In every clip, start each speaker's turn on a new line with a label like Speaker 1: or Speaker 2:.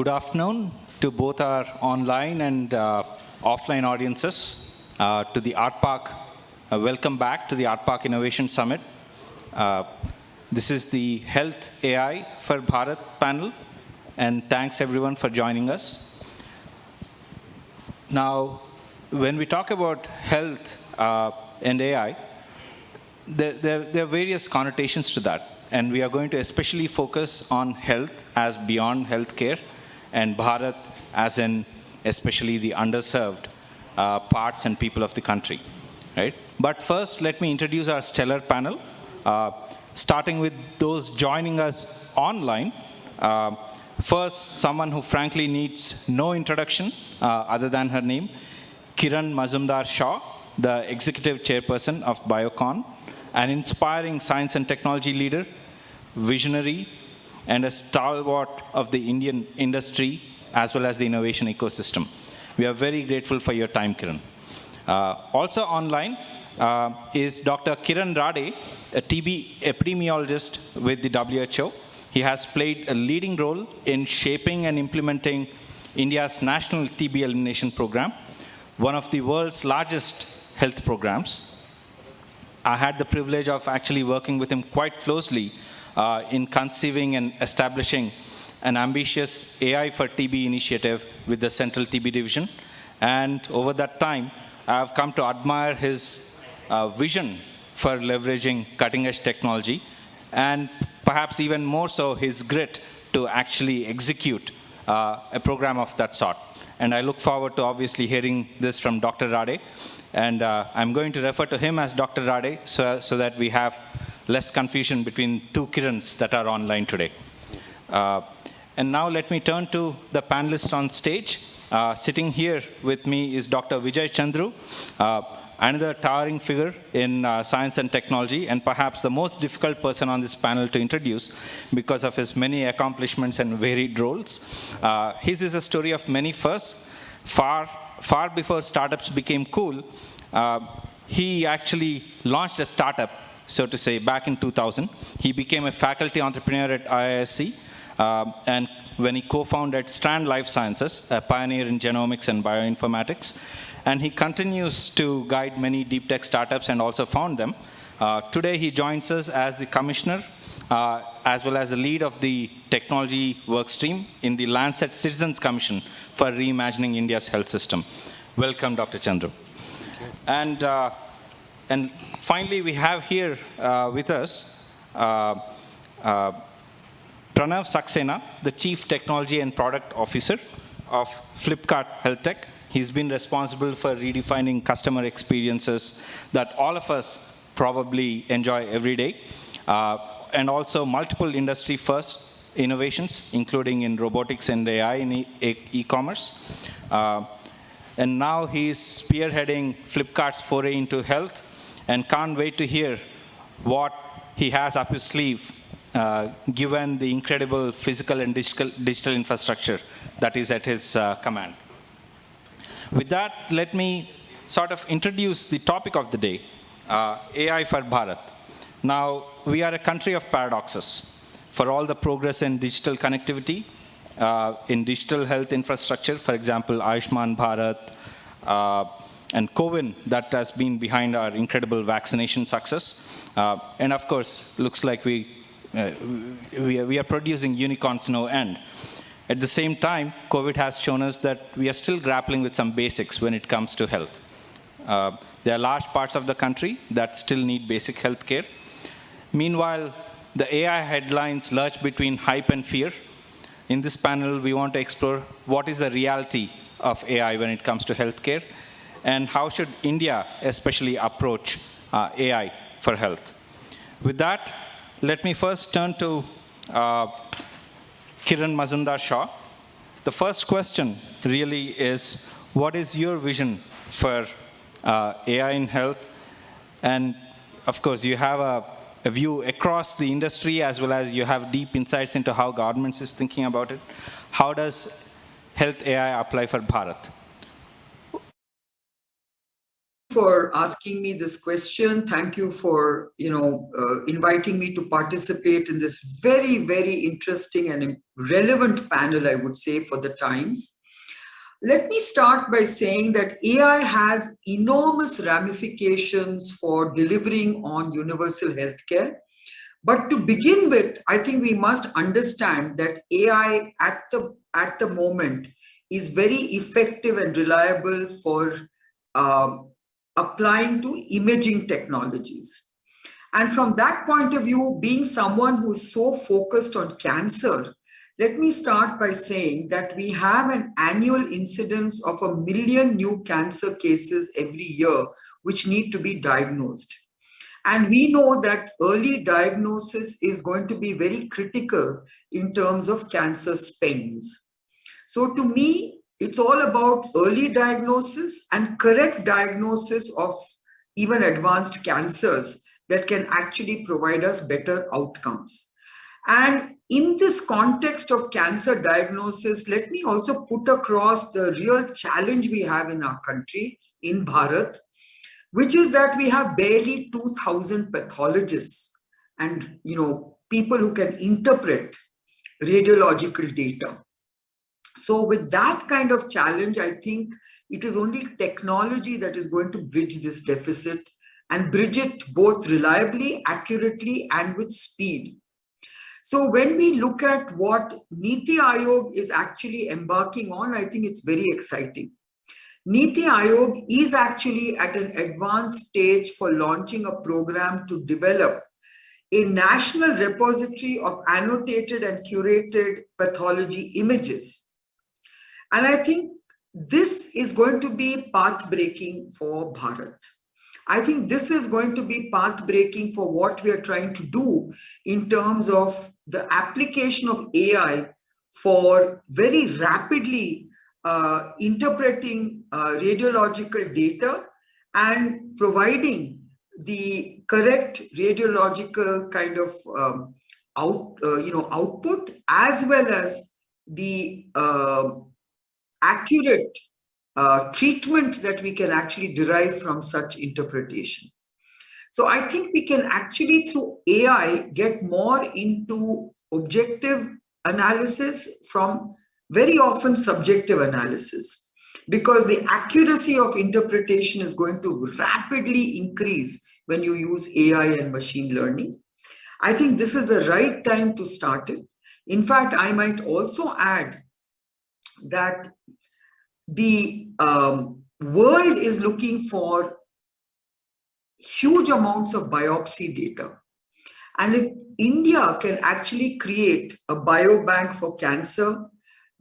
Speaker 1: Good afternoon to both our online and offline audiences, to the ARTPARK. Welcome back to the ARTPARK Innovation Summit. This is the Health AI for Bharat panel, and thanks everyone for joining us. Now, when we talk about health and AI, there are various connotations to that. And we are going to especially focus on health as beyond healthcare and Bharat as in especially the underserved parts and people of the country, right? But first, let me introduce our stellar panel, starting with those joining us online. First, someone who frankly needs no introduction other than her name, Kiran Mazumdar-Shaw, the Executive Chairperson of Biocon, an inspiring science and technology leader, visionary, and a stalwart of the Indian industry as well as the innovation ecosystem. We are very grateful for your time, Kiran. Also online is Dr. Kiran Rade, a TB epidemiologist with the WHO. He has played a leading role in shaping and implementing India's national TB elimination program, one of the world's largest health programs. I had the privilege of actually working with him quite closely in conceiving and establishing an ambitious AI for TB initiative with the Central TB Division. And over that time, I have come to admire his vision for leveraging cutting-edge technology, and perhaps even more so, his grit to actually execute a program of that sort. And I look forward to obviously hearing this from Dr. Rade. And I'm going to refer to him as Dr. Rade so that we have less confusion between two Kirans that are online today. And now let me turn to the panelists on stage. Sitting here with me is Dr. Vijay Chandru, another towering figure in science and technology, and perhaps the most difficult person on this panel to introduce because of his many accomplishments and varied roles. His is a story of many firsts. Far before startups became cool, he actually launched a startup, so to say, back in 2000. He became a faculty entrepreneur at IISc, and when he co-founded Strand Life Sciences, a pioneer in genomics and bioinformatics, and he continues to guide many deep tech startups and also found them. Today, he joins us as the commissioner, as well as the lead of the technology workstream in the Lancet Citizens Commission for Reimagining India's health system. Welcome, Dr. Chandru. And finally, we have here with us Pranav Saxena, the Chief Technology and Product Officer of Flipkart Healthtech. He's been responsible for redefining customer experiences that all of us probably enjoy every day, and also multiple industry-first innovations, including in robotics and AI in e-commerce. And now he's spearheading Flipkart's foray into health, and can't wait to hear what he has up his sleeve, given the incredible physical and digital infrastructure that is at his command. With that, let me sort of introduce the topic of the day, AI for Bharat. Now, we are a country of paradoxes. For all the progress in digital connectivity, in digital health infrastructure, for example, Ayushman Bharat, and COVID that has been behind our incredible vaccination success. And of course, looks like we are producing unicorns no end. At the same time, COVID has shown us that we are still grappling with some basics when it comes to health. There are large parts of the country that still need basic health care. Meanwhile, the AI headlines lurch between hype and fear. In this panel, we want to explore what is the reality of AI when it comes to healthcare, and how should India especially approach AI for health. With that, let me first turn to Kiran Mazumdar-Shaw. The first question really is, what is your vision for AI in health? And of course, you have a view across the industry, as well as you have deep insights into how governments is thinking about it. How does health AI apply for Bharat?
Speaker 2: for asking me this question. Thank you for, inviting me to participate in this very, very interesting and relevant panel, I would say, for the times. Let me start by saying that AI has enormous ramifications for delivering on universal healthcare. But to begin with, I think we must understand that AI at the moment is very effective and reliable for applying to imaging technologies. And from that point of view, being someone who is so focused on cancer, let me start by saying that we have an annual incidence of 1 million new cancer cases every year, which need to be diagnosed. And we know that early diagnosis is going to be very critical in terms of cancer spends. So to me, it's all about early diagnosis and correct diagnosis of even advanced cancers that can actually provide us better outcomes. And in this context of cancer diagnosis, let me also put across the real challenge we have in our country, in Bharat, which is that we have barely 2,000 pathologists and people who can interpret radiological data. So with that kind of challenge, I think it is only technology that is going to bridge this deficit and bridge it both reliably, accurately, and with speed. So when we look at what Niti Aayog is actually embarking on, I think it's very exciting. Niti Aayog is actually at an advanced stage for launching a program to develop a national repository of annotated and curated pathology images. And I think this is going to be path-breaking for Bharat. I think this is going to be path-breaking for what we are trying to do in terms of the application of AI for very rapidly interpreting radiological data and providing the correct radiological kind of output, as well as the accurate treatment that we can actually derive from such interpretation. So I think we can actually, through AI, get more into objective analysis from very often subjective analysis, because the accuracy of interpretation is going to rapidly increase when you use AI and machine learning. I think this is the right time to start it. In fact, I might also add that the world is looking for huge amounts of biopsy data. And if India can actually create a biobank for cancer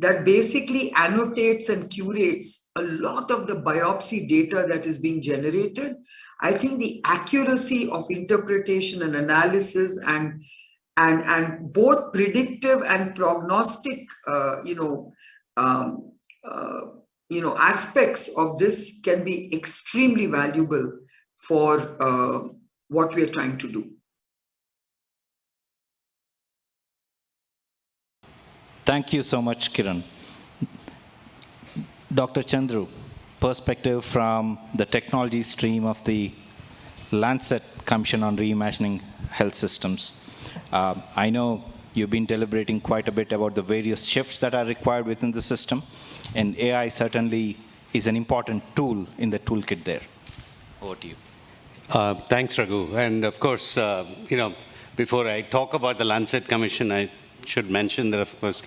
Speaker 2: that basically annotates and curates a lot of the biopsy data that is being generated, I think the accuracy of interpretation and analysis and both predictive and prognostic aspects of this can be extremely valuable for what we are trying to do.
Speaker 1: Thank you so much, Kiran. Dr. Chandru, perspective from the technology stream of the Lancet Commission on Reimagining Health Systems. I know you've been deliberating quite a bit about the various shifts that are required within the system, and AI certainly is an important tool in the toolkit there. Over to you.
Speaker 3: Thanks, Raghu. And of course, before I talk about the Lancet Commission, I should mention that, of course,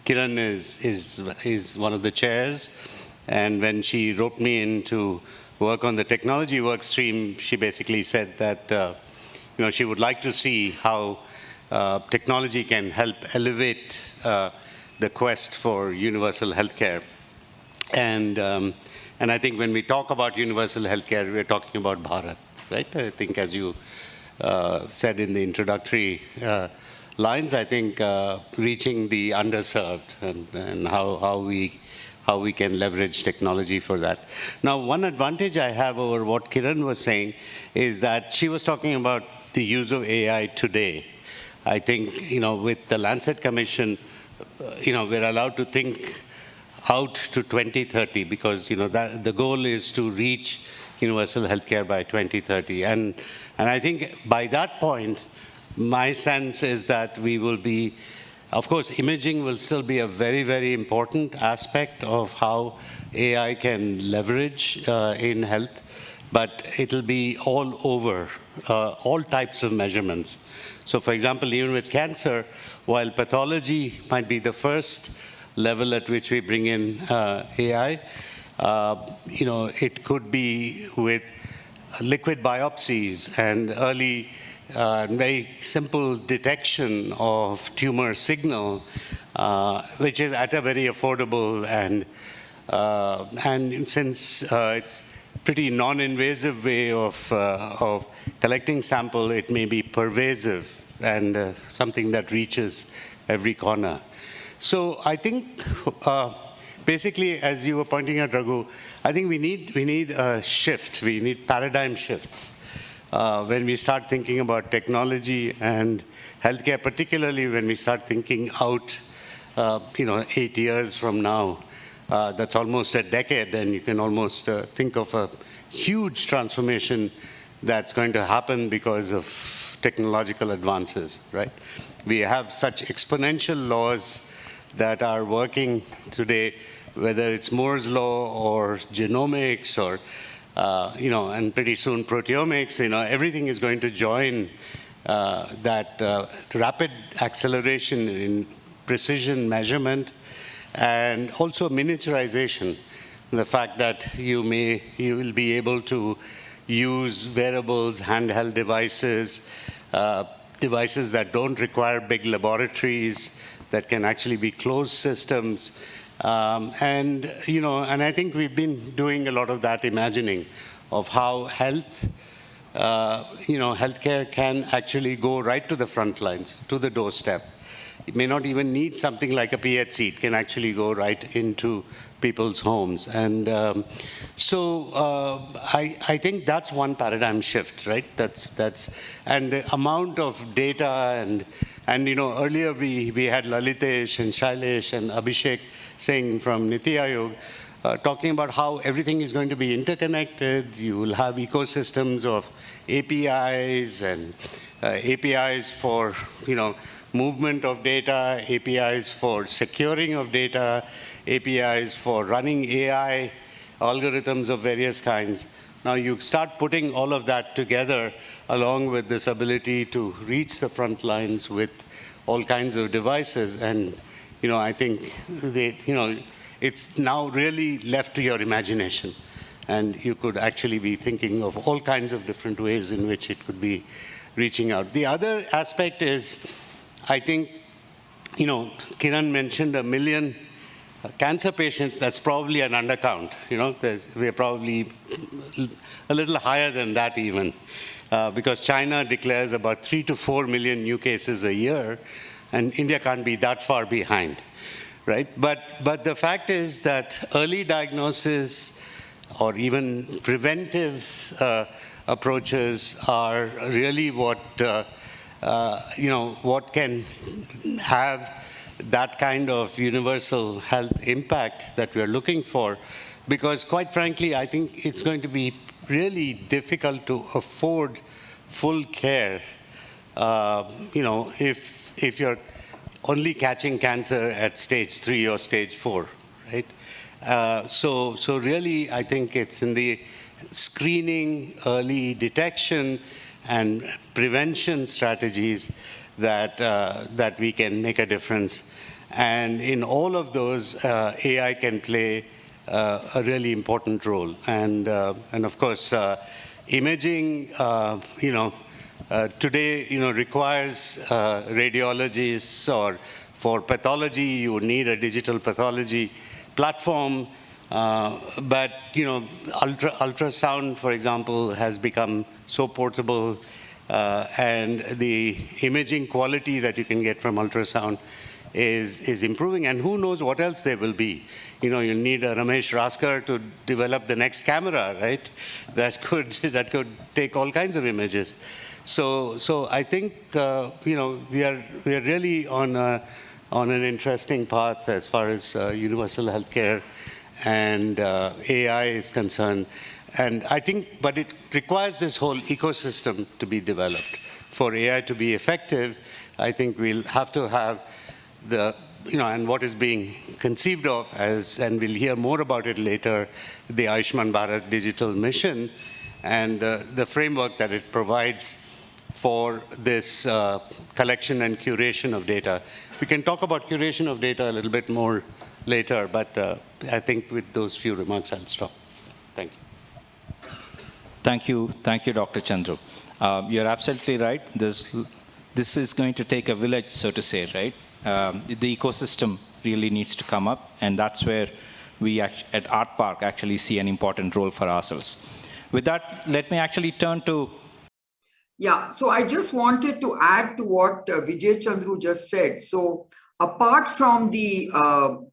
Speaker 3: Kiran is one of the chairs. And when she wrote me in to work on the technology work stream, she basically said that she would like to see how technology can help elevate the quest for universal healthcare. And I think when we talk about universal healthcare, we're talking about Bharat, right? I think as you said in the introductory lines, I think reaching the underserved and how we can leverage technology for that. Now, one advantage I have over what Kiran was saying is that she was talking about the use of AI today. I think, with the Lancet Commission, we're allowed to think out to 2030 because, the goal is to reach universal healthcare by 2030. And I think by that point, my sense is that we will be, of course, imaging will still be a very, very important aspect of how AI can leverage in health, but it'll be all over, all types of measurements. So for example, even with cancer, while pathology might be the first level at which we bring in AI, it could be with liquid biopsies and early very simple detection of tumor signal, which is at a very affordable and since it's pretty non-invasive way of collecting sample, it may be pervasive and something that reaches every corner. So I think basically, as you were pointing out, Raghu, I think we need a shift. We need paradigm shifts. When we start thinking about technology and healthcare, particularly when we start thinking out, 8 years from now, that's almost a decade, and you can almost think of a huge transformation that's going to happen because of technological advances, right? We have such exponential laws that are working today, whether it's Moore's law or genomics or and pretty soon proteomics, everything is going to join that rapid acceleration in precision measurement and also miniaturization. The fact that you will be able to use wearables, handheld devices, devices that don't require big laboratories, that can actually be closed systems. And I think we've been doing a lot of that imagining of how healthcare can actually go right to the front lines, to the doorstep. It may not even need something like a PHC. It can actually go right into people's homes. And I think that's one paradigm shift, right? And the amount of data and earlier we had Lalitesh and Shailesh and Abhishek saying from Niti Aayog, talking about how everything is going to be interconnected. You will have ecosystems of APIs and APIs for, movement of data, APIs for securing of data, APIs for running AI algorithms of various kinds. Now you start putting all of that together along with this ability to reach the front lines with all kinds of devices. And, I think it's now really left to your imagination. And you could actually be thinking of all kinds of different ways in which it could be reaching out. The other aspect is, I think, Kiran mentioned 1 million cancer patients. That's probably an undercount. We're probably a little higher than that even, because China declares about 3 to 4 million new cases a year, and India can't be that far behind, right? But the fact is that early diagnosis or even preventive approaches are really what can have that kind of universal health impact that we're looking for. Because quite frankly, I think it's going to be really difficult to afford full care, if you're only catching cancer at stage 3 or stage 4, right? So really, I think it's in the screening, early detection, and prevention strategies that we can make a difference. And in all of those, AI can play a really important role. And of course, imaging, today, requires radiologists, or for pathology, you would need a digital pathology platform. But ultrasound, for example, has become so portable, and the imaging quality that you can get from ultrasound is improving, and who knows what else there will be. You need a Ramesh Raskar to develop the next camera, right? That could take all kinds of images. So I think we are really on an interesting path as far as universal healthcare and AI is concerned. And I think, but it requires this whole ecosystem to be developed. For AI to be effective, I think we'll have to have the, and what is being conceived of as, and we'll hear more about it later, the Ayushman Bharat digital mission, and the framework that it provides for this collection and curation of data. We can talk about curation of data a little bit more later, but I think with those few remarks, I'll stop. Thank you.
Speaker 1: Thank you, Dr. Chandru. You're absolutely right. This is going to take a village, so to say, right? The ecosystem really needs to come up, and that's where we at ARTPARK actually see an important role for ourselves. With that, let me actually turn to...
Speaker 2: Yeah, so I just wanted to add to what Vijay Chandru just said. So apart from the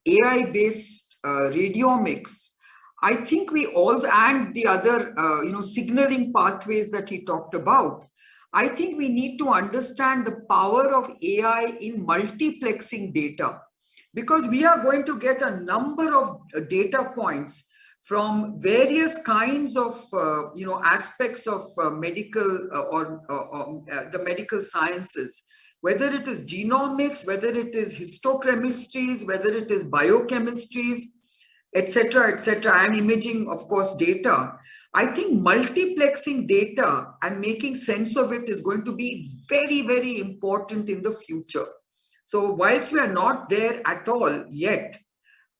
Speaker 2: AI-based radiomics, I think we also, and the other, signaling pathways that he talked about, I think we need to understand the power of AI in multiplexing data, because we are going to get a number of data points from various kinds of, aspects of medical or the medical sciences, whether it is genomics, whether it is histochemistries, whether it is biochemistries, etc., and imaging, of course, data. I think multiplexing data and making sense of it is going to be very, very important in the future. So whilst we are not there at all yet,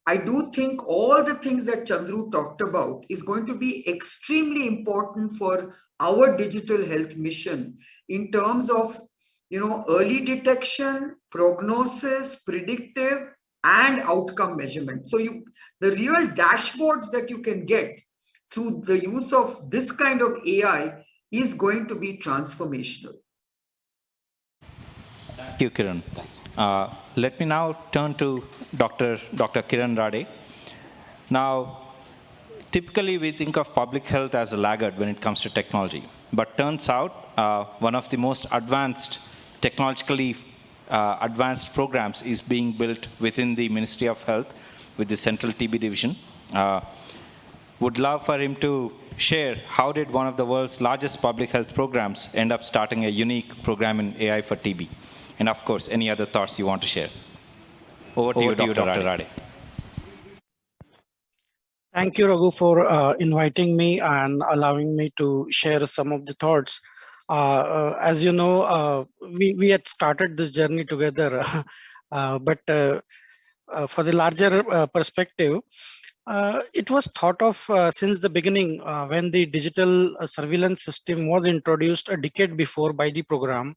Speaker 2: I do think all the things that Chandru talked about is going to be extremely important for our digital health mission in terms of, early detection, prognosis, predictive, and outcome measurement. So the real dashboards that you can get through the use of this kind of AI is going to be transformational.
Speaker 1: Thank you, Kiran. Let me now turn to Dr. Kiran Rade. Now, typically we think of public health as a laggard when it comes to technology, but turns out one of the most advanced, technologically advanced programs is being built within the Ministry of Health with the Central TB Division. Would love for him to share how did one of the world's largest public health programs end up starting a unique program in AI for TB? And of course, any other thoughts you want to share. Over to you, Dr. Rade.
Speaker 4: Thank you, Raghu, for inviting me and allowing me to share some of the thoughts. As you know, we had started this journey together, but for the larger perspective, it was thought of since the beginning when the digital surveillance system was introduced a decade before by the program,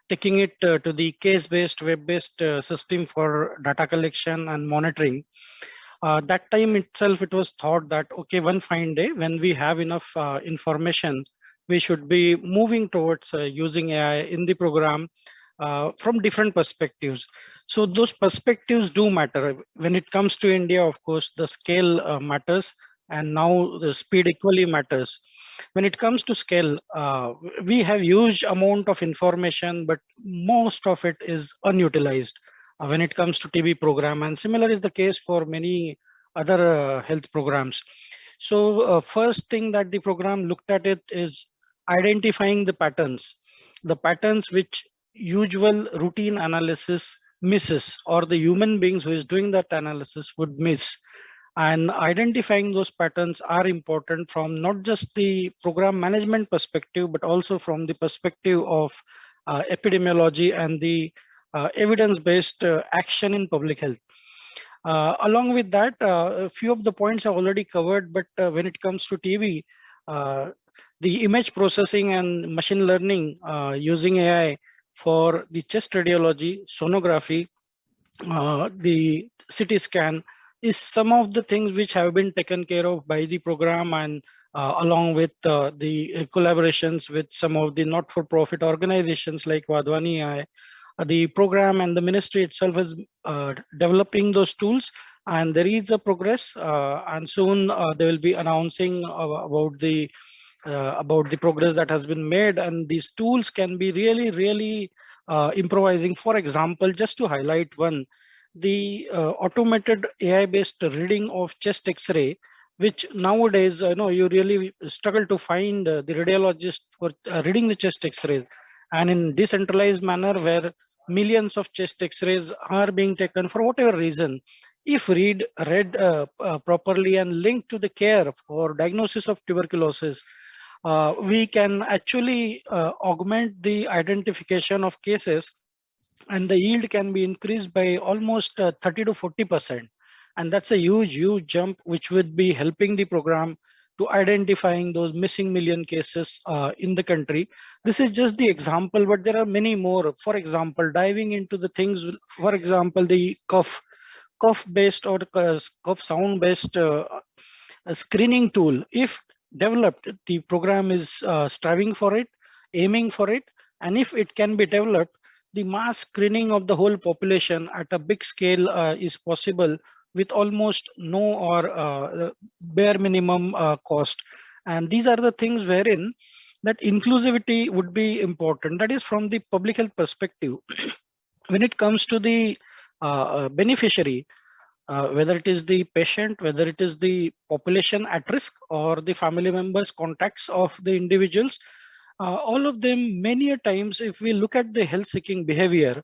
Speaker 4: taking it to the case-based, web-based system for data collection and monitoring. That time itself, it was thought that, okay, one fine day when we have enough information, we should be moving towards using AI in the program from different perspectives. So those perspectives do matter. When it comes to India, of course, the scale matters, and now the speed equally matters. When it comes to scale, we have huge amount of information, but most of it is unutilized when it comes to TB program, and similar is the case for many other health programs. So first thing that the program looked at it is identifying the patterns which usual routine analysis misses, or the human beings who is doing that analysis would miss. And identifying those patterns are important from not just the program management perspective, but also from the perspective of epidemiology and the evidence-based action in public health. Along with that, a few of the points are already covered, but when it comes to TB, the image processing and machine learning using AI for the chest radiology, sonography, the CT scan is some of the things which have been taken care of by the program, and along with the collaborations with some of the not-for-profit organizations like Vadwani AI. The program and the ministry itself is developing those tools, and there is a progress, and soon they will be announcing about the progress that has been made, and these tools can be really improvising. For example, just to highlight one, the automated AI-based reading of chest X-ray which nowadays, you really struggle to find the radiologist for reading the chest X-rays, and in decentralized manner where millions of chest X-rays are being taken for whatever reason. If read properly and linked to the care for diagnosis of tuberculosis, we can actually augment the identification of cases, and the yield can be increased by almost 30 to 40%. And that's a huge jump, which would be helping the program to identifying those missing million cases in the country. This is just the example, but there are many more. For example, diving into the things, for example, the cough based or cough sound based a screening tool. If developed, the program is striving for it, aiming for it, and if it can be developed, the mass screening of the whole population at a big scale is possible with almost no or bare minimum cost. And these are the things wherein that inclusivity would be important. That is from the public health perspective. When it comes to the beneficiary, whether it is the patient, whether it is the population at risk or the family members, contacts of the individuals, all of them, many a times, if we look at the health seeking behavior,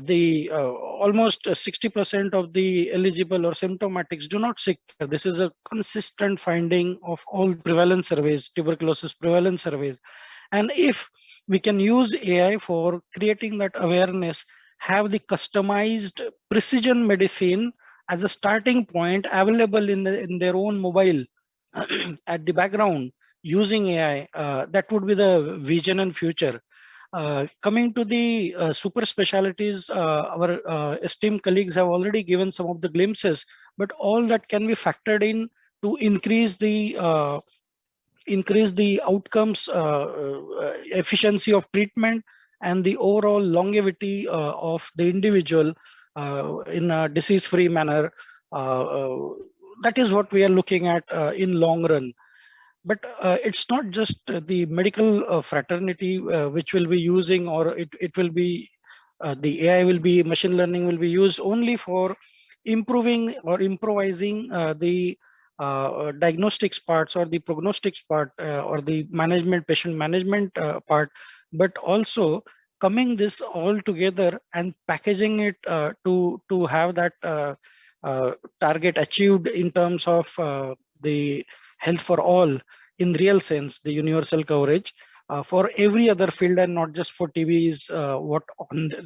Speaker 4: the almost 60% of the eligible or symptomatics do not seek care. This is a consistent finding of all prevalence surveys, tuberculosis prevalence surveys. And if we can use AI for creating that awareness, have the customized precision medicine as a starting point available in their own mobile at the background using AI, that would be the vision and future. Coming to the super specialties, our esteemed colleagues have already given some of the glimpses, but all that can be factored in to increase the outcomes, efficiency of treatment, and the overall longevity of the individual in a disease-free manner. That is what we are looking at in long run. But it's not just the medical fraternity which will be using, or it will be the AI will be, machine learning will be used only for improving or improvising the diagnostics parts or the prognostics part or the patient management part, but also coming this all together and packaging it to have that target achieved in terms of the health for all in real sense, the universal coverage for every other field and not just for TB is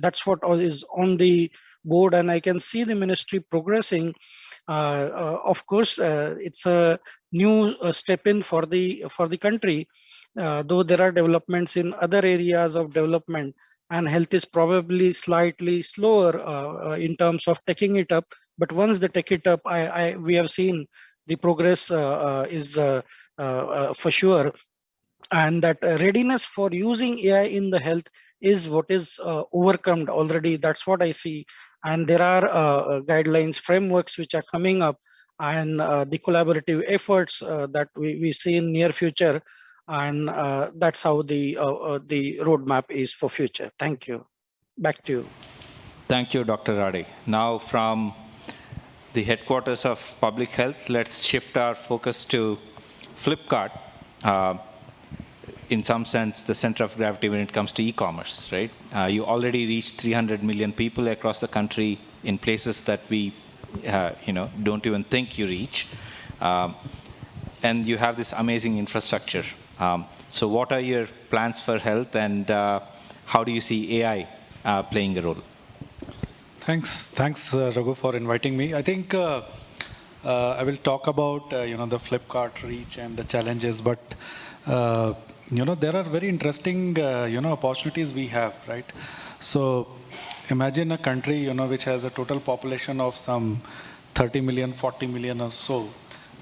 Speaker 4: that's what is on the board. And I can see the ministry progressing. Of course, it's a new step in for the country, though there are developments in other areas of development, and health is probably slightly slower in terms of taking it up. But once they take it up, we have seen the progress is for sure, and that readiness for using AI in the health is what is overcome already. That's what I see. And there are guidelines, frameworks which are coming up, and the collaborative efforts that we see in near future. And that's how the roadmap is for future. Thank you. Back to you.
Speaker 1: Thank you, Dr. Rade. Now, from the headquarters of public health, let's shift our focus to Flipkart. In some sense, the center of gravity when it comes to e-commerce, right? You already reached 300 million people across the country in places that we, don't even think you reach. And you have this amazing infrastructure. So what are your plans for health, and how do you see AI playing a role?
Speaker 5: Thanks, Raghu, for inviting me. I think I will talk about the Flipkart reach and the challenges, but there are very interesting opportunities we have, right? So imagine a country which has a total population of some 30 million, 40 million or so,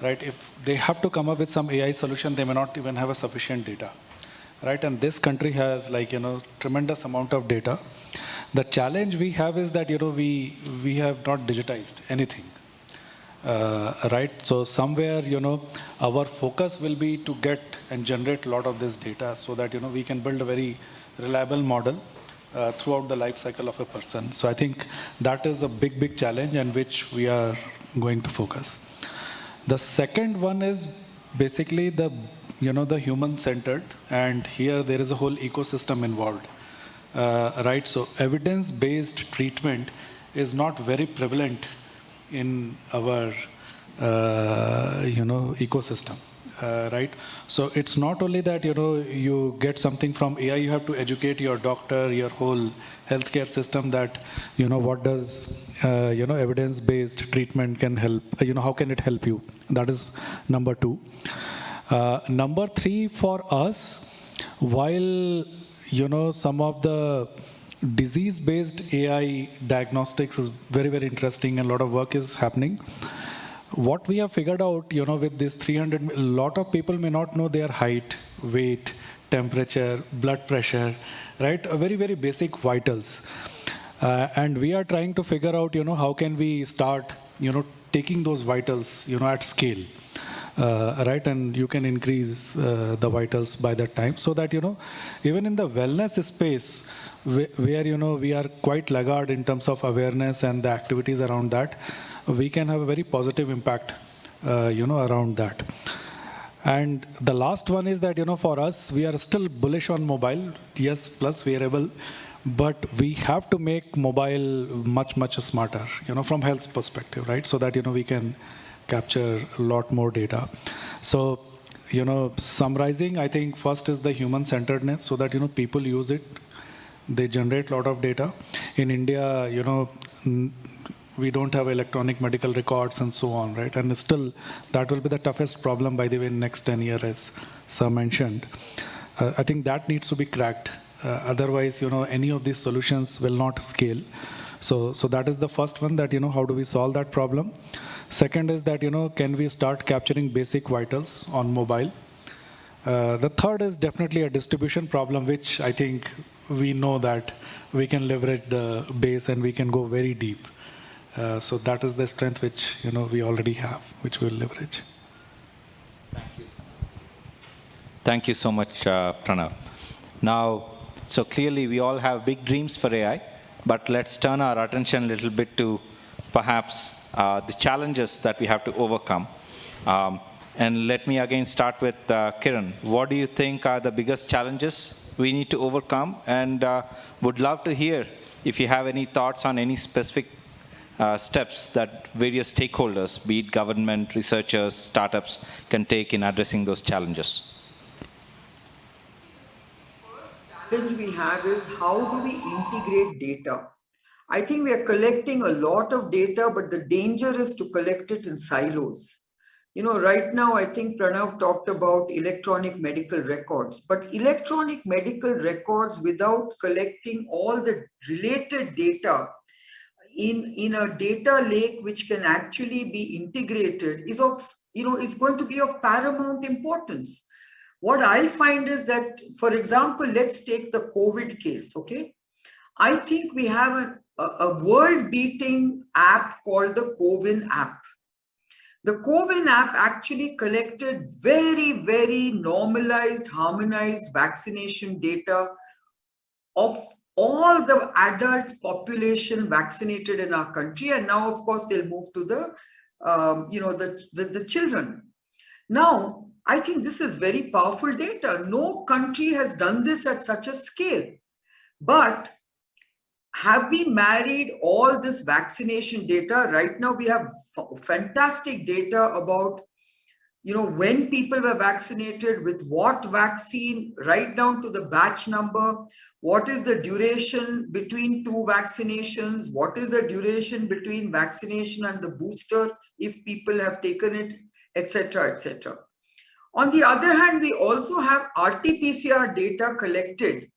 Speaker 5: right? If they have to come up with some AI solution, they may not even have a sufficient data, right? And this country has tremendous amount of data. The challenge we have is that we have not digitized anything, right? So somewhere our focus will be to get and generate a lot of this data so that we can build a very reliable model throughout the life cycle of a person. So I think that is a big challenge, and which we are going to focus. The second one is basically the human-centered, and here there is a whole ecosystem involved, right? So evidence-based treatment is not very prevalent in our ecosystem, right? So it's not only that you get something from AI, you have to educate your doctor, your whole healthcare system that what does evidence-based treatment can help, how can it help you? That is number two. Number three for us, while some of the disease-based AI diagnostics is very, very interesting and a lot of work is happening. What we have figured out, with this 300, a lot of people may not know their height, weight, temperature, blood pressure, right? A very, very basic vitals. And we are trying to figure out, how can we start, taking those vitals, at scale, right? And you can increase the vitals by that time so that, even in the wellness space, where, we are quite laggard in terms of awareness and the activities around that, we can have a very positive impact, around that. And the last one is that, for us, we are still bullish on mobile, yes, plus wearable, but we have to make mobile much, much smarter, from health perspective, right? So that, we can capture a lot more data. So, summarizing, I think first is the human-centeredness so that, people use it. They generate a lot of data. In India, we don't have electronic medical records and so on, right? And still, that will be the toughest problem, by the way, in next 10 years, as Sir mentioned. I think that needs to be cracked. Otherwise, any of these solutions will not scale. So that is the first one, that, how do we solve that problem? Second is that, can we start capturing basic vitals on mobile? The third is definitely a distribution problem, which I think we know that we can leverage the base and we can go very deep. So that is the strength which, we already have, which we'll leverage.
Speaker 1: Thank you. Thank you so much, Pranav. Now, so clearly we all have big dreams for AI, but let's turn our attention a little bit to perhaps the challenges that we have to overcome. And let me again start with Kiran. What do you think are the biggest challenges we need to overcome? And would love to hear if you have any thoughts on any specific steps that various stakeholders, be it government, researchers, startups, can take in addressing those challenges.
Speaker 2: The first challenge we have is how do we integrate data? I think we are collecting a lot of data, but the danger is to collect it in silos. Right now, I think Pranav talked about electronic medical records, but electronic medical records without collecting all the related data in a data lake which can actually be integrated is going to be of paramount importance. What I find is that, for example, let's take the COVID case, okay? I think we have a world-beating app called the CoWIN app. The CoWIN app actually collected very, very normalized, harmonized vaccination data of all the adult population vaccinated in our country. And now, of course, they'll move to the children. Now, I think this is very powerful data. No country has done this at such a scale. But have we married all this vaccination data? Right now, we have fantastic data about, when people were vaccinated, with what vaccine, right down to the batch number, what is the duration between two vaccinations, what is the duration between vaccination and the booster, if people have taken it, etc., etc. On the other hand, we also have RT-PCR data collected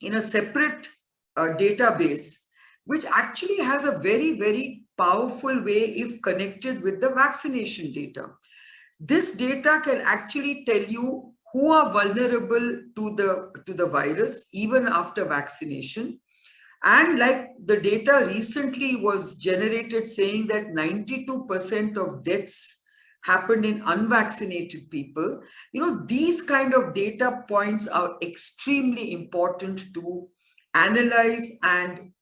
Speaker 2: in a separate database, which actually has a very, very powerful way if connected with the vaccination data. This data can actually tell you who are vulnerable to the virus even after vaccination. And like the data recently was generated saying that 92% of deaths happened in unvaccinated people. These kind of data points are extremely important to analyze and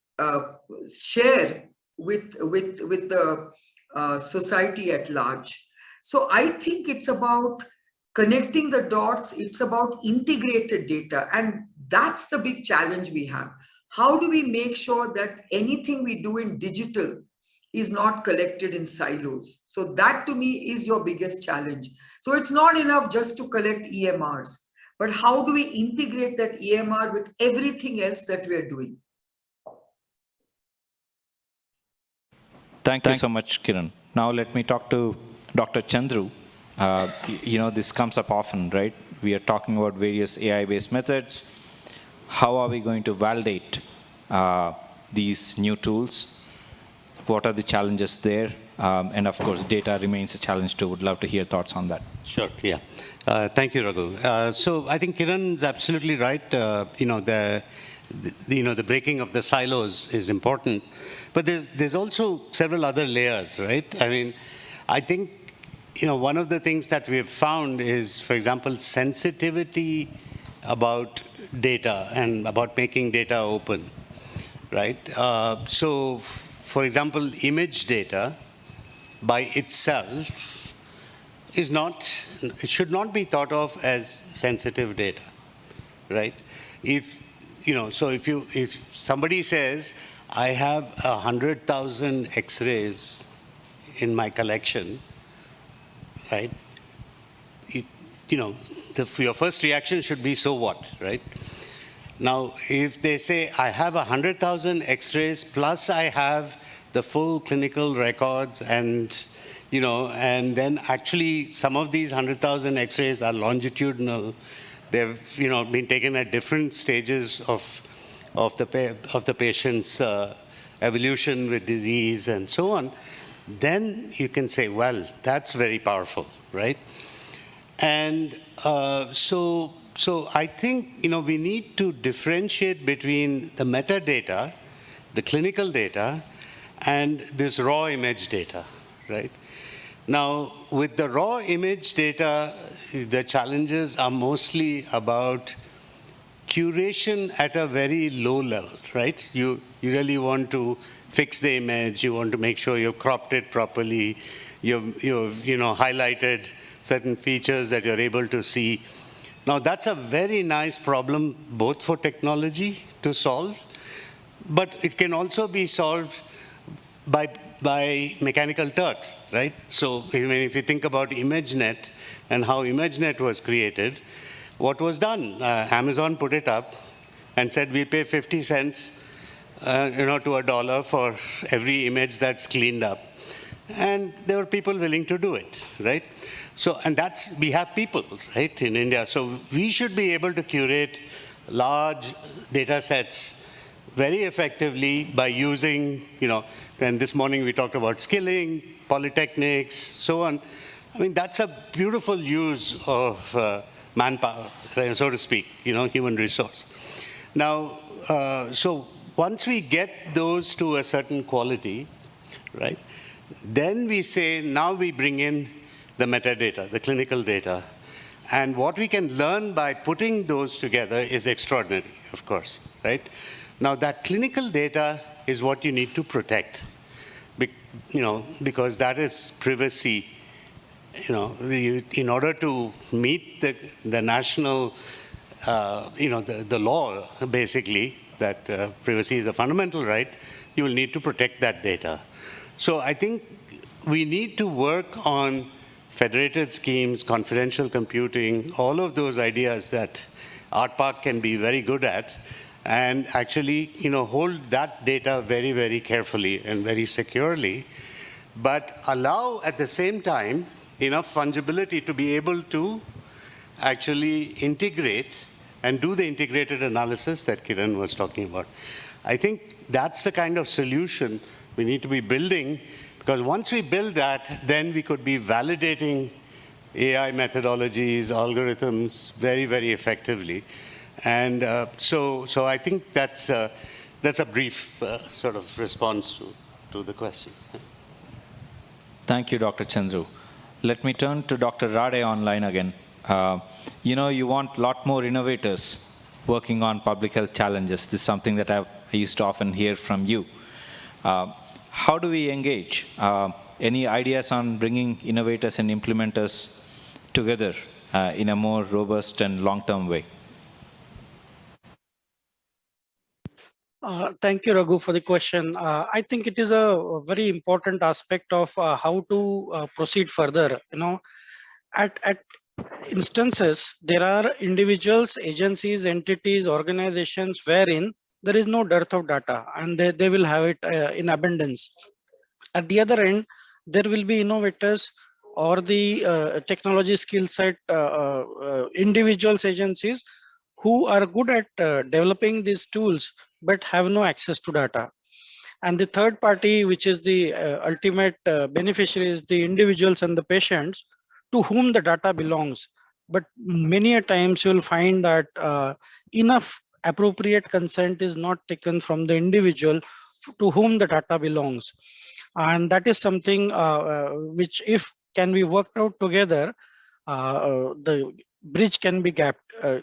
Speaker 2: share with the society at large. So I think it's about connecting the dots, it's about integrated data. And that's the big challenge we have. How do we make sure that anything we do in digital is not collected in silos? So that to me is your biggest challenge. So it's not enough just to collect EMRs, but how do we integrate that EMR with everything else that we are doing?
Speaker 1: Thank you so much, Kiran. Now let me talk to Dr. Chandru. This comes up often, right? We are talking about various AI-based methods. How are we going to validate these new tools? What are the challenges there? And of course, data remains a challenge too. Would love to hear thoughts on that.
Speaker 3: Sure, yeah. Thank you, Raghu. So I think Kiran's absolutely right. The breaking of the silos is important. But there's also several other layers, right? I mean, I think, one of the things that we've found is, for example, sensitivity about data and about making data open, right? So, for example, image data by itself it should not be thought of as sensitive data, right? If somebody says, I have 100,000 X-rays in my collection, right? Your first reaction should be, so what, right? Now, if they say, I have 100,000 X-rays, plus I have the full clinical records, and then actually some of these 100,000 X-rays are longitudinal. They've, been taken at different stages of the patient's evolution with disease and so on. Then you can say, well, that's very powerful, right? And so I think, we need to differentiate between the metadata, the clinical data, and this raw image data, right? Now, with the raw image data, the challenges are mostly about curation at a very low level, right? You really want to fix the image, you want to make sure you've cropped it properly, you've highlighted certain features that you're able to see. Now, that's a very nice problem, both for technology to solve, but it can also be solved by Mechanical Turks, right? So if you think about ImageNet and how ImageNet was created, what was done? Amazon put it up and said, we pay 50 cents to $1 for every image that's cleaned up. And there were people willing to do it, right? So, and we have people, right, in India. So we should be able to curate large data sets very effectively by using, and this morning we talked about skilling, polytechnics, so on. I mean, that's a beautiful use of manpower, so to speak, human resource. Now, so once we get those to a certain quality, right, then we say, now we bring in the metadata, the clinical data. And what we can learn by putting those together is extraordinary, of course, right? Now, that clinical data is what you need to protect, because that is privacy. In order to meet the national, the law, basically, that privacy is a fundamental right, you will need to protect that data. So I think we need to work on federated schemes, confidential computing, all of those ideas that ARTPARK can be very good at, and actually, hold that data very, very carefully and very securely, but allow at the same time enough fungibility to be able to actually integrate and do the integrated analysis that Kiran was talking about. I think that's the kind of solution we need to be building, because once we build that, then we could be validating AI methodologies, algorithms very, very effectively. And so I think that's a brief sort of response to the question.
Speaker 1: Thank you, Dr. Chandru. Let me turn to Dr. Rade online again. You want a lot more innovators working on public health challenges. This is something that I used to often hear from you. How do we engage? any ideas on bringing innovators and implementers together in a more robust and long-term way?
Speaker 4: Thank you, Raghu, for the question. I think it is a very important aspect of how to proceed further. At instances, there are individuals, agencies, entities, organizations wherein there is no dearth of data, and they will have it in abundance. At the other end, there will be innovators or the technology skill set individuals, agencies who are good at developing these tools but have no access to data. And the third party, which is the ultimate beneficiary, is the individuals and the patients to whom the data belongs. But many a times you'll find that enough appropriate consent is not taken from the individual to whom the data belongs. And that is something which, if can be worked out together, the bridge can be gapped,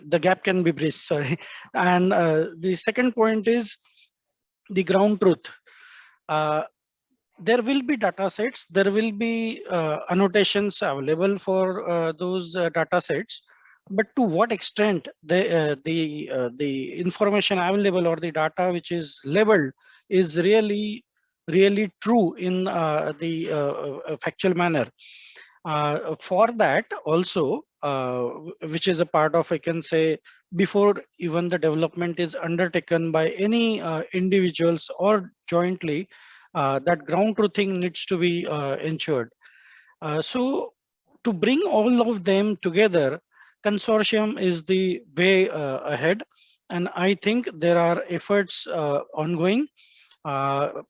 Speaker 4: the gap can be bridged, sorry. And the second point is the ground truth. There will be data sets, there will be annotations available for those data sets, but to what extent the information available or the data which is labeled is really true in the factual manner. For that also, which is a part of, I can say, before even the development is undertaken by any individuals or jointly, that ground truthing needs to be ensured. So to bring all of them together, consortium is the way ahead. And I think there are efforts ongoing. Our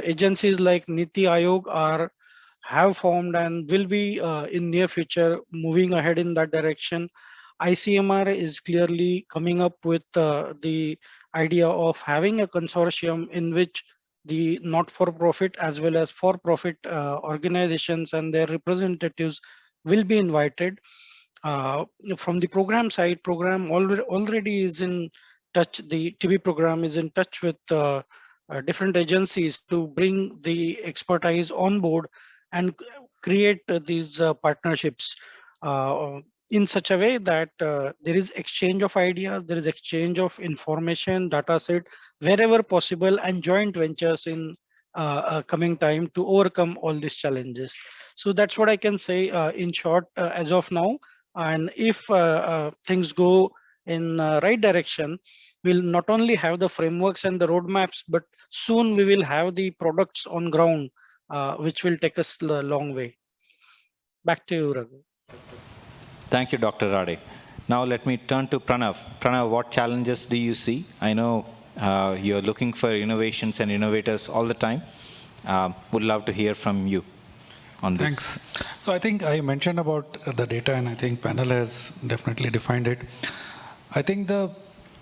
Speaker 4: agencies like Niti Aayog have formed and will be in near future moving ahead in that direction. ICMR is clearly coming up with the idea of having a consortium in which the not-for-profit as well as for-profit organizations and their representatives will be invited. From the program side, program already is in touch, the TB program is in touch with different agencies to bring the expertise on board and create these partnerships in such a way that there is exchange of ideas, there is exchange of information, data set, wherever possible, and joint ventures in coming time to overcome all these challenges. So that's what I can say in short as of now. And if things go in right direction, we'll not only have the frameworks and the roadmaps, but soon we will have the products on ground, which will take us a long way. Back to you, Raghu.
Speaker 1: Thank you, Dr. Rade. Now let me turn to Pranav. Pranav, what challenges do you see? I know you're looking for innovations and innovators all the time. Would love to hear from you on this.
Speaker 5: Thanks. So I think I mentioned about the data, and I think panel has definitely defined it. I think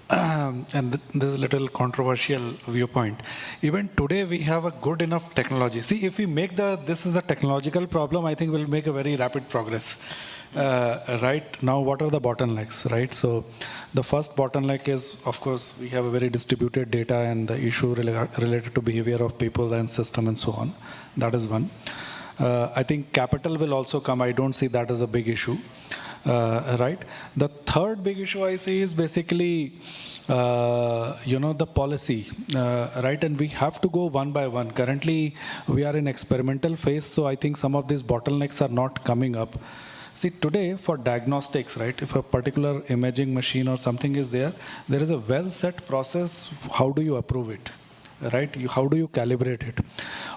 Speaker 5: and this is a little controversial viewpoint. Even today, we have a good enough technology. See, if we make this is a technological problem, I think we'll make a very rapid progress. Right now, what are the bottlenecks, right? So the first bottleneck is, of course, we have a very distributed data and the issue related to behavior of people and system and so on. That is one. I think capital will also come. I don't see that as a big issue, right? The third big issue I see is basically, the policy, right? And we have to go one by one. Currently, we are in experimental phase, so I think some of these bottlenecks are not coming up. See, today for diagnostics, right, if a particular imaging machine or something is there is a well-set process. How do you approve it, right? How do you calibrate it?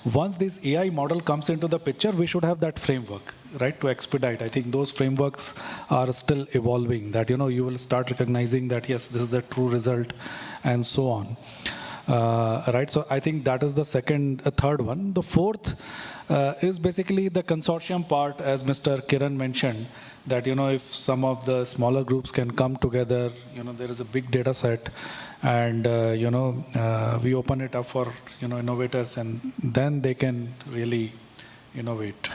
Speaker 5: Once this AI model comes into the picture, we should have that framework, right, to expedite. I think those frameworks are still evolving, that, you will start recognizing that, yes, this is the true result and so on. Right, so I think that is the third one. The fourth is basically the consortium part, as Mr. Kiran mentioned, that, if some of the smaller groups can come together, there is a big data set, and, we open it up for, innovators, and then they can really innovate.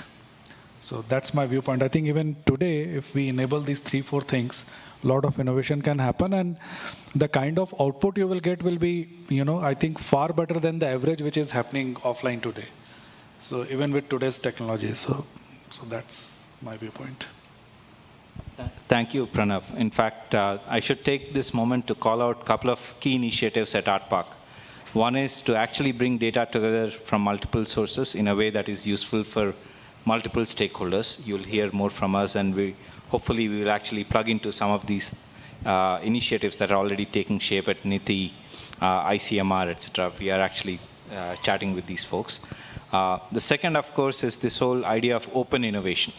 Speaker 5: So that's my viewpoint. I think even today, if we enable these 3-4 things, a lot of innovation can happen, and the kind of output you will get will be, I think, far better than the average which is happening offline today. So even with today's technology, so that's my viewpoint.
Speaker 1: Thank you, Pranav. In fact, I should take this moment to call out a couple of key initiatives at ARTPARK. One is to actually bring data together from multiple sources in a way that is useful for multiple stakeholders. You'll hear more from us, and hopefully we will actually plug into some of these initiatives that are already taking shape at NITI, ICMR, etc. We are actually chatting with these folks. The second, of course, is this whole idea of open innovation,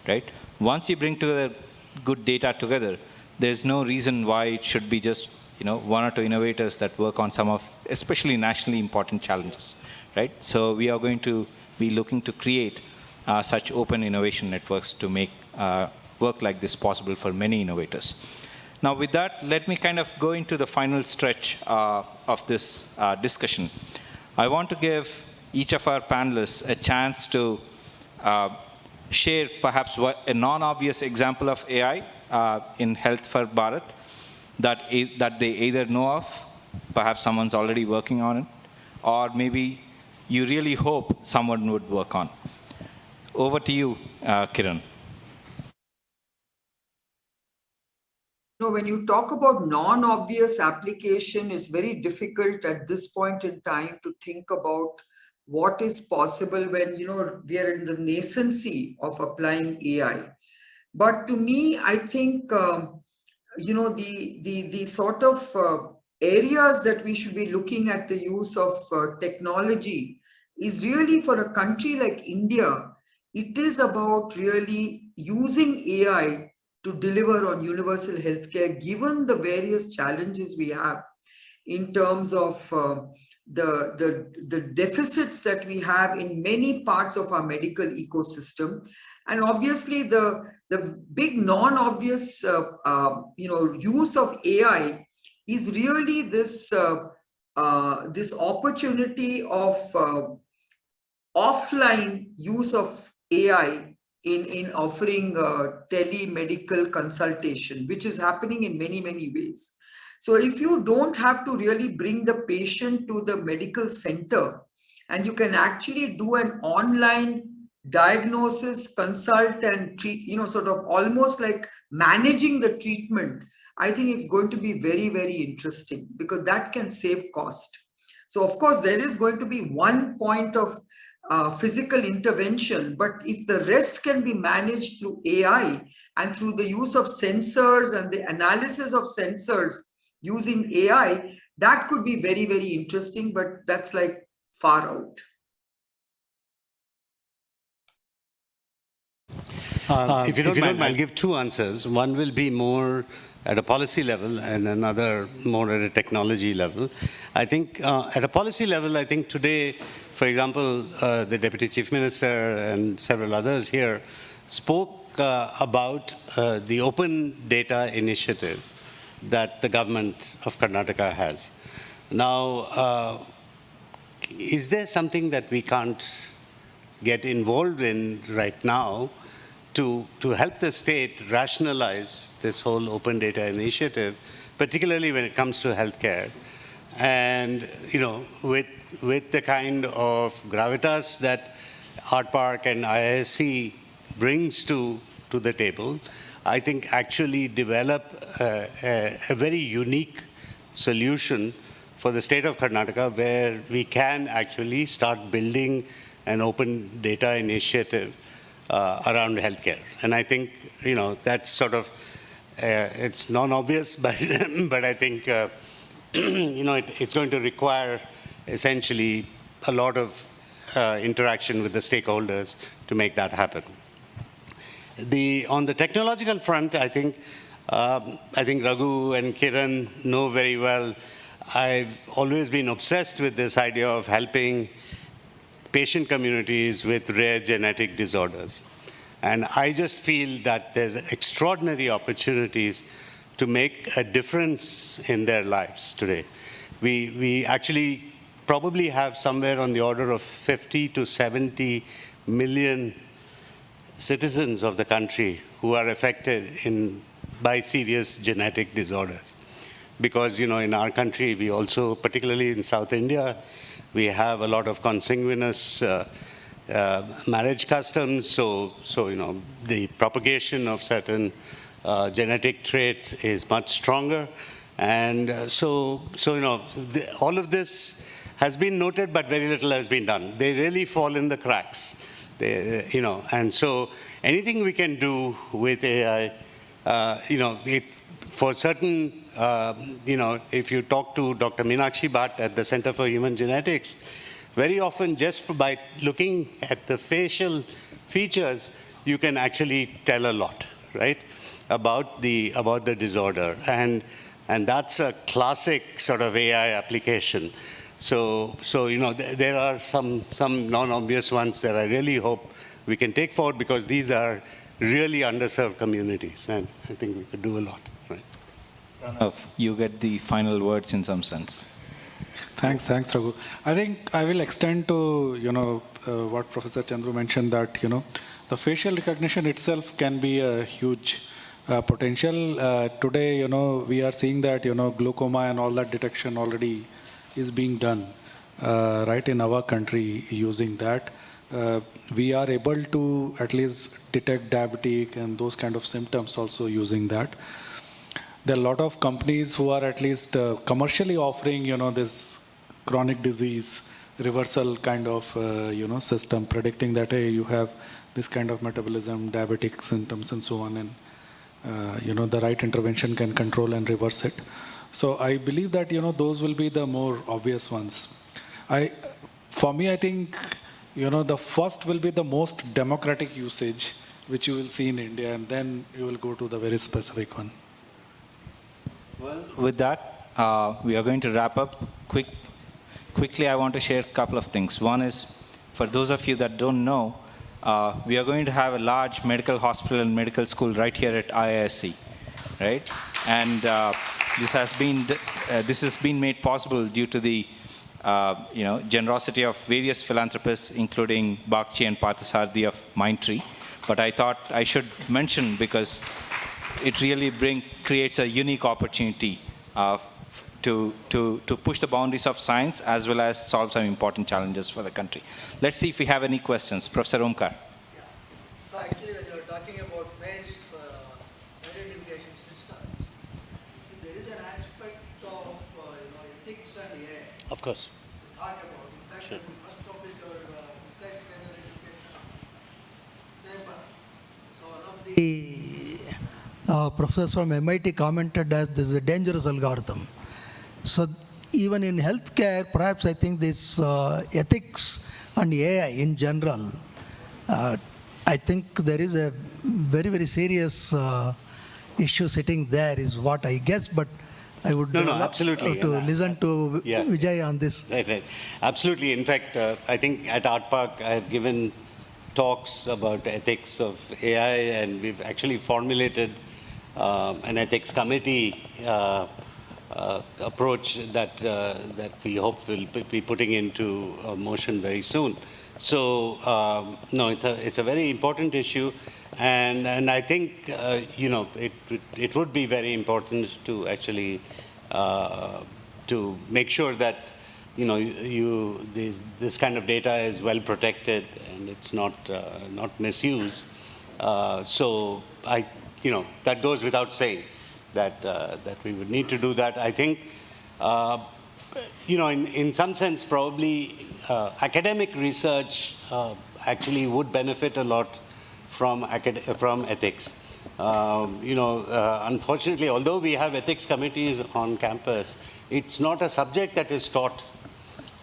Speaker 1: right? Once you bring together good data together, there's no reason why it should be just one or two innovators that work on some of, especially nationally important challenges, right? So we are going to be looking to create such open innovation networks to make work like this possible for many innovators. Now with that, let me kind of go into the final stretch of this discussion. I want to give each of our panelists a chance to share perhaps a non-obvious example of AI in Health for Bharat that they either know of, perhaps someone's already working on it, or maybe you really hope someone would work on. Over to you, Kiran.
Speaker 2: When you talk about non-obvious application, it's very difficult at this point in time to think about what is possible when, we are in the nascency of applying AI. But to me, I think, the sort of areas that we should be looking at the use of technology is really, for a country like India, it is about really using AI to deliver on universal healthcare, given the various challenges we have in terms of the deficits that we have in many parts of our medical ecosystem. And obviously the big non-obvious use of AI is really this this opportunity of offline use of AI in offering telemedical consultation, which is happening in many ways. So if you don't have to really bring the patient to the medical center, and you can actually do an online diagnosis, consult and treat, sort of almost like managing the treatment, I think it's going to be very interesting, because that can save cost. So of course, there is going to be one point of physical intervention, but if the rest can be managed through AI and through the use of sensors and the analysis of sensors using AI, that could be very interesting, but that's like far out.
Speaker 3: If you don't mind, I'll give two answers. One will be more at a policy level and another more at a technology level. I think at a policy level, I think today, for example, the Deputy Chief Minister and several others here spoke about the open data initiative that the government of Karnataka has. Now, is there something that we can't get involved in right now to help the state rationalize this whole open data initiative, particularly when it comes to healthcare? And, with the kind of gravitas that ARTPARK and IISc brings to the table, I think actually develop a very unique solution for the state of Karnataka, where we can actually start building an open data initiative around healthcare. And I think, that's sort of, it's non-obvious, but, but I think, it's going to require essentially a lot of interaction with the stakeholders to make that happen. On the technological front, I think Raghu and Kiran know very well, I've always been obsessed with this idea of helping patient communities with rare genetic disorders. And I just feel that there's extraordinary opportunities to make a difference in their lives today. We actually probably have somewhere on the order of 50 to 70 million citizens of the country who are affected by serious genetic disorders. Because, in our country, we also, particularly in South India, we have a lot of consanguineous marriage customs, so the propagation of certain genetic traits is much stronger. And all of this has been noted, but very little has been done. They really fall in the cracks. And so anything we can do with AI, for certain, if you talk to Dr. Meenakshi Bhatt at the Center for Human Genetics, very often just by looking at the facial features, you can actually tell a lot, right, about the disorder. And that's a classic sort of AI application. So there are some non-obvious ones that I really hope we can take forward, because these are really underserved communities, and I think we could do a lot. Right?
Speaker 1: Pranav, you get the final words in some sense.
Speaker 5: Thanks, Raghu. I think I will extend to what Professor Chandru mentioned, that the facial recognition itself can be a huge potential. Today, we are seeing that glaucoma and all that detection already is being done right in our country using that. We are able to at least detect diabetic and those kind of symptoms also using that. There are a lot of companies who are at least commercially offering this chronic disease reversal kind of system, predicting that, hey, you have this kind of metabolism, diabetic symptoms and so on, and the right intervention can control and reverse it. So I believe that those will be the more obvious ones. For me, I think the first will be the most democratic usage, which you will see in India, and then you will go to the very specific one.
Speaker 1: Well, with that, we are going to wrap up. Quickly, I want to share a couple of things. One is, for those of you that don't know, we are going to have a large medical hospital and medical school right here at IISc, right? And this has been made possible due to the generosity of various philanthropists, including Bakchi and Parthasarthi of Mindtree. But I thought I should mention, because it really creates a unique opportunity to push the boundaries of science, as well as solve some important challenges for the country. Let's see if we have any questions. Professor Omkar.
Speaker 6: Yeah. So actually, when you're talking about face identification systems, see, there is an aspect of ethics and AI.
Speaker 3: Of course.
Speaker 6: To talk about. In fact,
Speaker 3: Sure.
Speaker 6: we must publish our disguised as an education paper. So one of the professors from MIT commented that this is a dangerous algorithm. So even in healthcare, perhaps I think this ethics and AI in general, I think there is a very, very serious issue sitting there, is what I guess, but I would
Speaker 3: No,
Speaker 6: love
Speaker 3: absolutely.
Speaker 6: to listen to Vijay on this.
Speaker 3: Right. Absolutely. In fact, I think at ARTPARK, I have given talks about ethics of AI, and we've actually formulated an ethics committee approach that we hope will be putting into motion very soon. So no, it's a very important issue, and I think it would be very important to actually to make sure that this kind of data is well protected and it's not misused. So that goes without saying that we would need to do that. I think in some sense probably academic research actually would benefit a lot from ethics. Unfortunately, although we have ethics committees on campus, it's not a subject that is taught,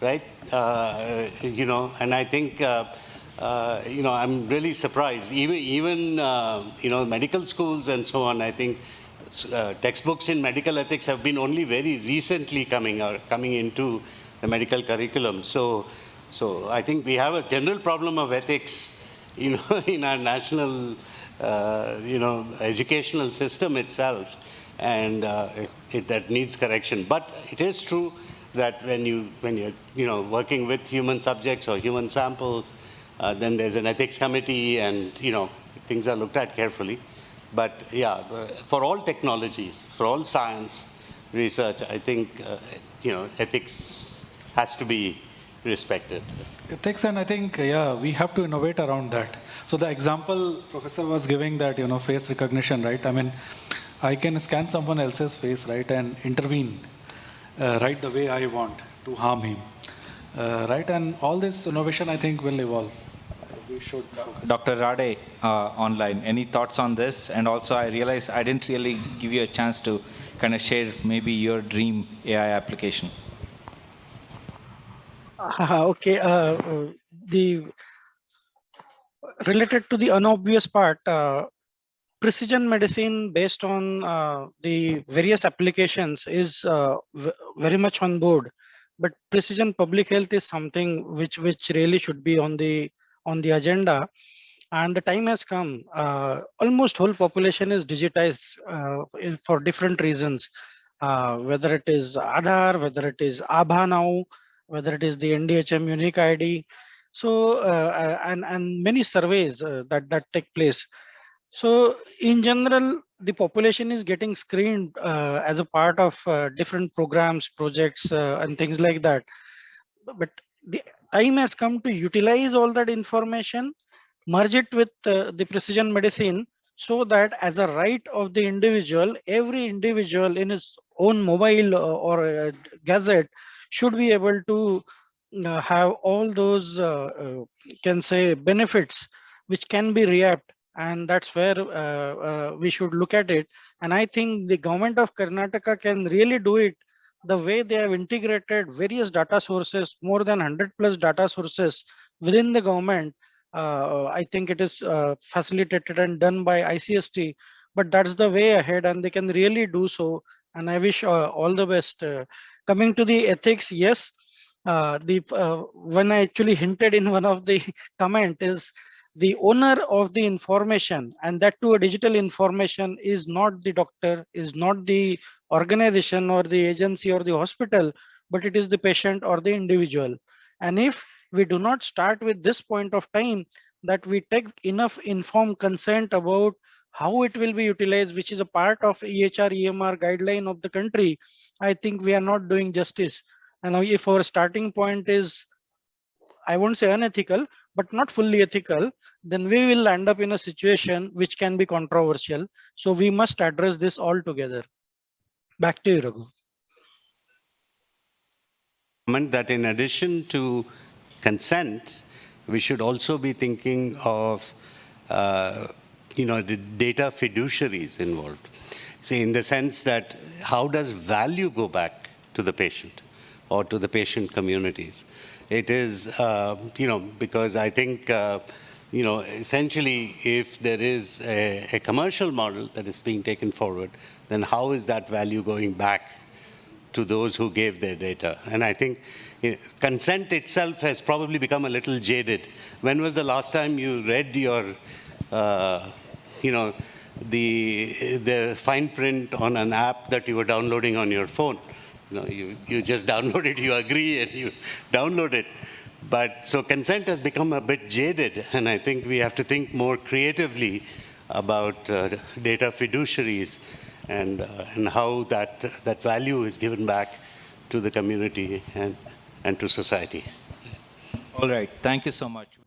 Speaker 3: right? And I think I'm really surprised. Even medical schools and so on, I think textbooks in medical ethics have been only very recently coming into the medical curriculum. So I think we have a general problem of ethics, in our national, educational system itself, and that needs correction. But it is true that when you're working with human subjects or human samples, then there's an ethics committee, and things are looked at carefully. But yeah, for all technologies, for all science research, I think ethics has to be respected.
Speaker 5: Ethics, and I think, yeah, we have to innovate around that. So the example Professor was giving, that, face recognition, right? I mean, I can scan someone else's face, right, and intervene, right, the way I want to harm him, right? And all this innovation, I think, will evolve. We should focus.
Speaker 1: Dr. Rade, online, any thoughts on this? And also, I realize I didn't really give you a chance to kind of share maybe your dream AI application.
Speaker 4: Okay, the related to the unobvious part, precision medicine based on the various applications is very much on board, but precision public health is something which really should be on the agenda, and the time has come. Almost whole population is digitized for different reasons, whether it is Aadhaar, whether it is Abha now, whether it is the NDHM unique ID. So and many surveys that take place. So in general, the population is getting screened as a part of different programs, projects, and things like that. But the time has come to utilize all that information, merge it with the precision medicine, so that as a right of the individual, every individual in his own mobile or gadget should be able to have all those can say benefits which can be reaped, and that's where we should look at it. And I think the government of Karnataka can really do it the way they have integrated various data sources, more than 100 plus data sources within the government. I think it is facilitated and done by ICST, but that's the way ahead, and they can really do so. And I wish all the best. Coming to the ethics, yes, the one I actually hinted in one of the comment is the owner of the information, and that too a digital information, is not the doctor, is not the organization or the agency or the hospital, but it is the patient or the individual. And if we do not start with this point of time, that we take enough informed consent about how it will be utilized, which is a part of EHR EMR guideline of the country, I think we are not doing justice. And if our starting point is, I won't say unethical, but not fully ethical, then we will end up in a situation which can be controversial. So we must address this all together. Back to you, Raghu.
Speaker 3: That in addition to consent, we should also be thinking of, the data fiduciaries involved. See, in the sense that how does value go back to the patient or to the patient communities? It is, because I think, essentially, if there is a commercial model that is being taken forward, then how is that value going back to those who gave their data? And I think consent itself has probably become a little jaded. When was the last time you read your, the fine print on an app that you were downloading on your phone? You just download it, you agree, and you download it. But so consent has become a bit jaded, and I think we have to think more creatively about data fiduciaries and how that value is given back to the community and to society.
Speaker 1: All right. Thank you so much.